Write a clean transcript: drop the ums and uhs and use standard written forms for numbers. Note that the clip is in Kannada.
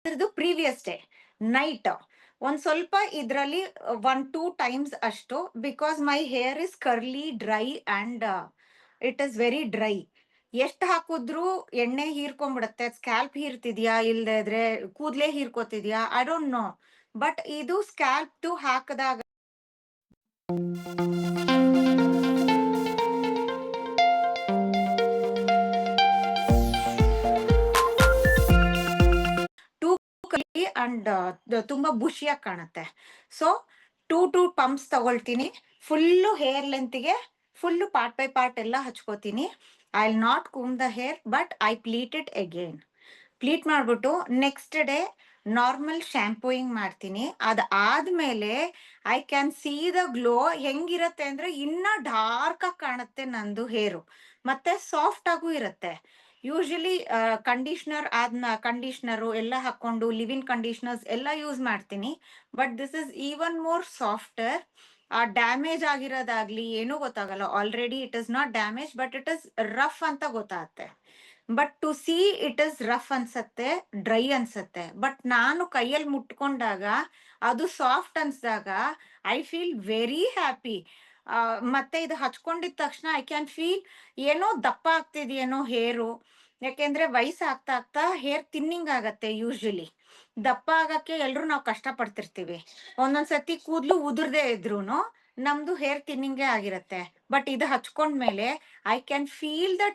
ಇದ್ರದ್ದು ಪ್ರೀವಿಯಸ್ ಡೇ ನೈಟ್ ಒಂದ್ ಸ್ವಲ್ಪ ಇದ್ರಲ್ಲಿ 1-2 ಟೈಮ್ಸ್ ಅಷ್ಟು, because my hair is curly dry and it is very dry. ಎಷ್ಟು ಹಾಕಿದ್ರು ಎಣ್ಣೆ ಹೀರ್ಕೊಂಡ್ಬಿಡತ್ತೆ. ಸ್ಕ್ಯಾಲ್ಪ್ ಹೀರ್ತಿದ್ಯಾ ಇಲ್ದೇ ಇದ್ರೆ ಕೂದ್ಲೇ ಹೀರ್ಕೋತಿದ್ಯಾ ಐ ಡೋಂಟ್ ನೋ. ಬಟ್ ಇದು ಸ್ಕ್ಯಾಲ್ಪ್ ಹಾಕದಾಗ ಅಂಡ್ ತುಂಬಾ ಬುಷಿಯಾಗಿ ಕಾಣುತ್ತೆ. ಸೊ 2 ಪಂಪ್ಸ್ ತಗೊಳ್ತೀನಿ. ಫುಲ್ಲು ಹೇರ್ ಲೆಂತ್ಗೆ ಫುಲ್ಲು ಪಾರ್ಟ್ ಬೈ ಪಾರ್ಟ್ ಎಲ್ಲ ಹಚ್ಕೋತೀನಿ. I will not comb the hair but I pleat it again. Pleat ಮಾಡ್ಬಿಟ್ಟು ನೆಕ್ಸ್ಟ್ ಡೇ ನಾರ್ಮಲ್ ಶಾಂಪೂಯಿಂಗ್ ಮಾಡ್ತೀನಿ. ಅದಾದ್ಮೇಲೆ I can see the glow ಹೆಂಗಿರತ್ತೆ ಅಂದ್ರೆ ಇನ್ನ ಡಾರ್ಕ್ ಆಗಿ ಕಾಣುತ್ತೆ ನಂದು ಹೇರು, ಮತ್ತೆ ಸಾಫ್ಟ್ ಆಗೂ ಇರುತ್ತೆ. ಯೂಶಲಿ ಕಂಡೀಷ್ನರು ಎಲ್ಲ ಹಾಕೊಂಡು ಲಿವಿನ್ ಕಂಡೀಷ್ನರ್ಸ್ ಎಲ್ಲ ಯೂಸ್ ಮಾಡ್ತೀನಿ. But this is even more softer. ಆ ಡ್ಯಾಮೇಜ್ ಆಗಿರೋದಾಗ್ಲಿ ಏನೂ ಗೊತ್ತಾಗಲ್ಲ. Already it is not damage but it is rough ಅಂತ ಗೊತ್ತಾಗತ್ತೆ. But to see it is rough ಅನ್ಸತ್ತೆ, ಡ್ರೈ ಅನ್ಸತ್ತೆ. ಬಟ್ ನಾನು ಕೈಯಲ್ಲಿ ಮುಟ್ಕೊಂಡಾಗ ಅದು ಸಾಫ್ಟ್ ಅನ್ಸ್ದಾಗ ಐ ಫೀಲ್ ವೆರಿ ಹ್ಯಾಪಿ. ಮತ್ತೆ ಇದು ಹಚ್ಕೊಂಡಿದ ತಕ್ಷಣ ಐ ಕ್ಯಾನ್ ಫೀಲ್ ಏನೋ ದಪ್ಪ ಆಗ್ತಿದೆಯೇನೋ ಹೇರು. ಯಾಕೆಂದ್ರೆ ವಯಸ್ಸು ಆಗ್ತಾ ಆಗ್ತಾ ಹೇರ್ ಥಿನ್ನಿಂಗ್ ಆಗತ್ತೆ. ಯೂಶಲಿ ದಪ್ಪ ಆಗಕ್ಕೆ ಎಲ್ರು ನಾವು ಕಷ್ಟ ಪಡ್ತಿರ್ತೀವಿ. ಒಂದೊಂದ್ಸತಿ ಕೂದ್ಲು ಉದುರ್ದೇ ಇದ್ರೂನು ನಮ್ದು ಹೇರ್ ಥಿನ್ನಿಂಗೇ ಆಗಿರತ್ತೆ. ಬಟ್ ಇದು ಹಚ್ಕೊಂಡ್ಮೇಲೆ ಐ ಕ್ಯಾನ್ ಫೀಲ್ ದ